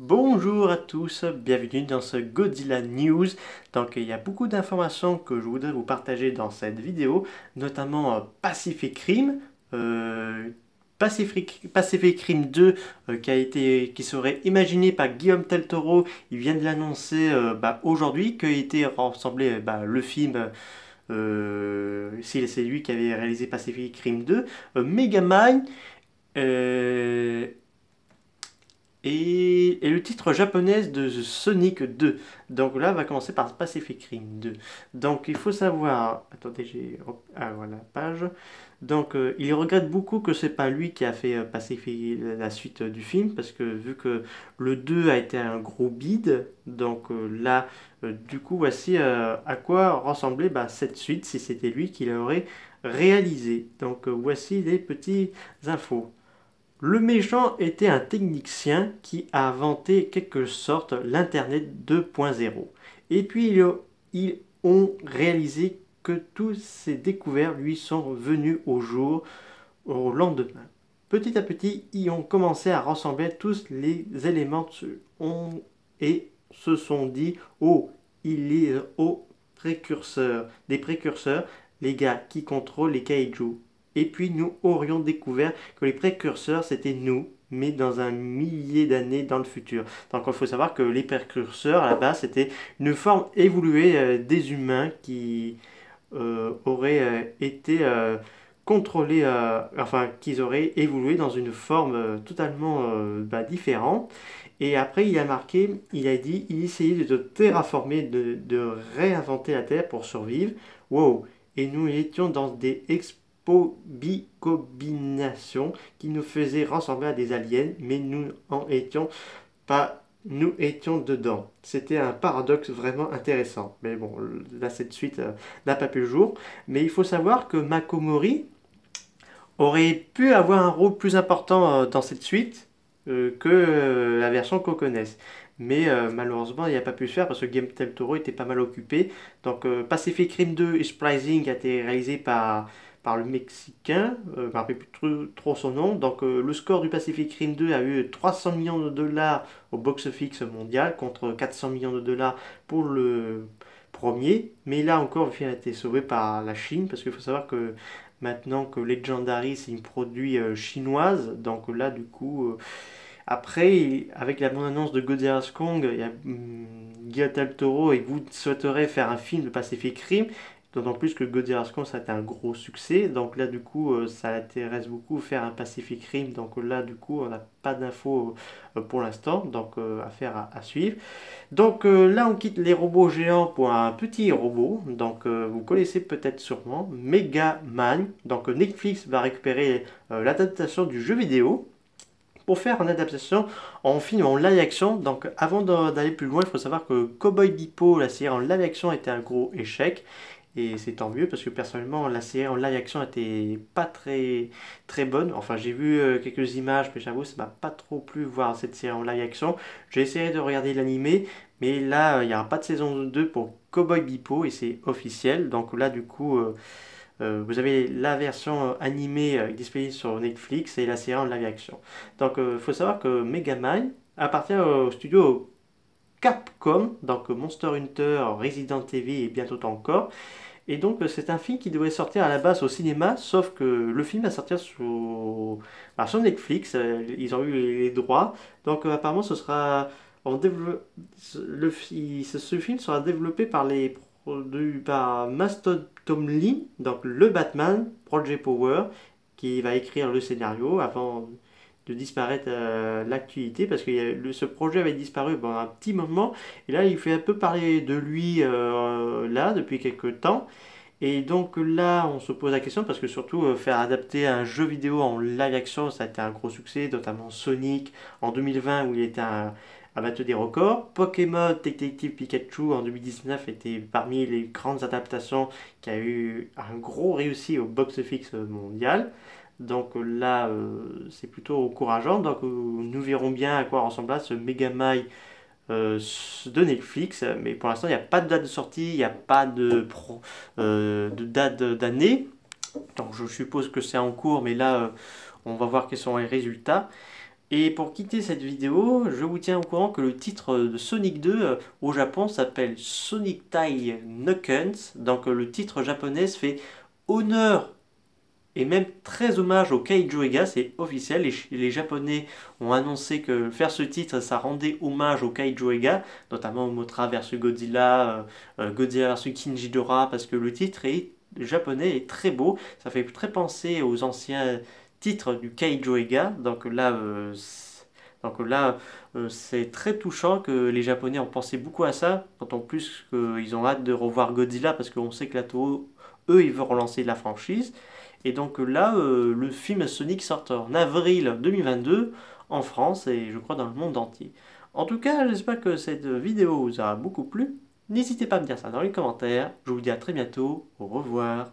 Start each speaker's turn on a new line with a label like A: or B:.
A: Bonjour à tous, bienvenue dans ce Godzilla News. Donc il y a beaucoup d'informations que je voudrais vous partager dans cette vidéo, notamment Pacific Rim, Pacific Rim 2 qui serait imaginé par Guillaume Del Toro. Il vient de l'annoncer aujourd'hui, qu'a été rassemblé le film. C'est lui qui avait réalisé Pacific Rim 2, Megamind, euh, et le titre japonais de Sonic 2. Donc là, on va commencer par Pacific Rim 2. Donc il faut savoir. Attendez, ah voilà, page. Donc il regrette beaucoup que c'est pas lui qui a fait la suite du film, parce que vu que le 2 a été un gros bide, donc là, du coup, voici à quoi ressemblait cette suite si c'était lui qui l'aurait réalisé. Donc voici les petites infos. Le méchant était un technicien qui a inventé quelque sorte l'Internet 2.0. Et puis ils ont réalisé que tous ces découvertes lui sont venues au jour au lendemain. Petit à petit, ils ont commencé à rassembler tous les éléments et se sont dit, oh, il est au précurseur, des précurseurs, les gars qui contrôlent les kaiju. Et puis nous aurions découvert que les précurseurs c'était nous, mais dans un millier d'années dans le futur. Donc il faut savoir que les précurseurs à la base c'était une forme évoluée des humains qui auraient été contrôlés, enfin qu'ils auraient évolué dans une forme totalement différente. Et après il a marqué, il a dit, il essayait de terraformer, de réinventer la Terre pour survivre. Wow! Et nous étions dans des bicobinations qui nous faisaient ressembler à des aliens, mais nous en étions pas, nous étions dedans. C'était un paradoxe vraiment intéressant. Mais bon, là cette suite n'a pas pu le jour. Mais il faut savoir que Makomori aurait pu avoir un rôle plus important dans cette suite que la version qu'on connaisse. Mais malheureusement, il n'a pas pu le faire parce que Game Del Toro était pas mal occupé. Donc Pacific Rim 2 Uprising a été réalisé par le Mexicain, je ne me rappelle plus trop son nom. Donc le score du Pacific Rim 2 a eu 300 millions de dollars au box-office mondial contre 400 millions de dollars pour le premier. Mais là encore, le film a été sauvé par la Chine parce qu'il faut savoir que maintenant que Legendary c'est une produit chinoise, donc là du coup après, avec la bande-annonce de Godzilla Kong, il y a Guillermo del Toro et vous souhaiterez faire un film de Pacific Rim, d'autant plus que Godzilla Kong ça a été un gros succès, donc là du coup ça intéresse beaucoup faire un Pacific Rim, donc là du coup on n'a pas d'infos pour l'instant, donc affaire à suivre. Donc là on quitte les robots géants pour un petit robot, donc vous connaissez peut-être sûrement Mega Man, donc Netflix va récupérer l'adaptation du jeu vidéo pour faire une adaptation en film en live action. Donc avant d'aller plus loin, il faut savoir que Cowboy Bebop, la série en live action, était un gros échec. Et c'est tant mieux parce que personnellement la série en live action était pas très bonne. Enfin j'ai vu quelques images mais j'avoue ça m'a pas trop plu voir cette série en live action. J'ai essayé de regarder l'animé mais là il n'y aura pas de saison 2 pour Cowboy Bebop et c'est officiel. Donc là du coup vous avez la version animée disponible sur Netflix et la série en live action. Donc il faut savoir que Megamind appartient au studio Capcom, donc Monster Hunter, Resident Evil et bientôt encore. Et donc c'est un film qui devait sortir à la base au cinéma, sauf que le film va sortir sur Netflix, ils ont eu les droits. Donc apparemment ce sera en ce film sera développé par les par Maston Tomlin, donc le Batman, Project Power, qui va écrire le scénario avant de disparaître l'actualité parce que ce projet avait disparu pendant un petit moment et là il fait un peu parler de lui là depuis quelques temps et donc là on se pose la question parce que surtout faire adapter un jeu vidéo en live action ça a été un gros succès, notamment Sonic en 2020 où il était à battre des records. Pokémon Detective Pikachu en 2019 était parmi les grandes adaptations qui a eu un gros réussi au box-office mondial. Donc là, c'est plutôt encourageant. Donc nous verrons bien à quoi ressemblera ce Megamind de Netflix. Mais pour l'instant, il n'y a pas de date de sortie, il n'y a pas de date d'année. Donc je suppose que c'est en cours, mais là, on va voir quels sont les résultats. Et pour quitter cette vidéo, je vous tiens au courant que le titre de Sonic 2 au Japon s'appelle Sonic Tai Knuckles. Donc le titre japonais se fait honneur et même très hommage au Kaiju Ega, c'est officiel. Les Japonais ont annoncé que faire ce titre, ça rendait hommage au Kaiju Ega, notamment au Mothra vs Godzilla, Godzilla vs King Ghidorah, parce que le titre est japonais est très beau. Ça fait très penser aux anciens titres du Kaiju Ega. Donc là, c'est très touchant que les Japonais ont pensé beaucoup à ça, d'autant plus qu'ils ont hâte de revoir Godzilla parce qu'on sait que la Toho, eux, ils veulent relancer la franchise. Et donc là, le film Sonic sort en avril 2022 en France et je crois dans le monde entier. En tout cas, j'espère que cette vidéo vous a beaucoup plu. N'hésitez pas à me dire ça dans les commentaires. Je vous dis à très bientôt. Au revoir.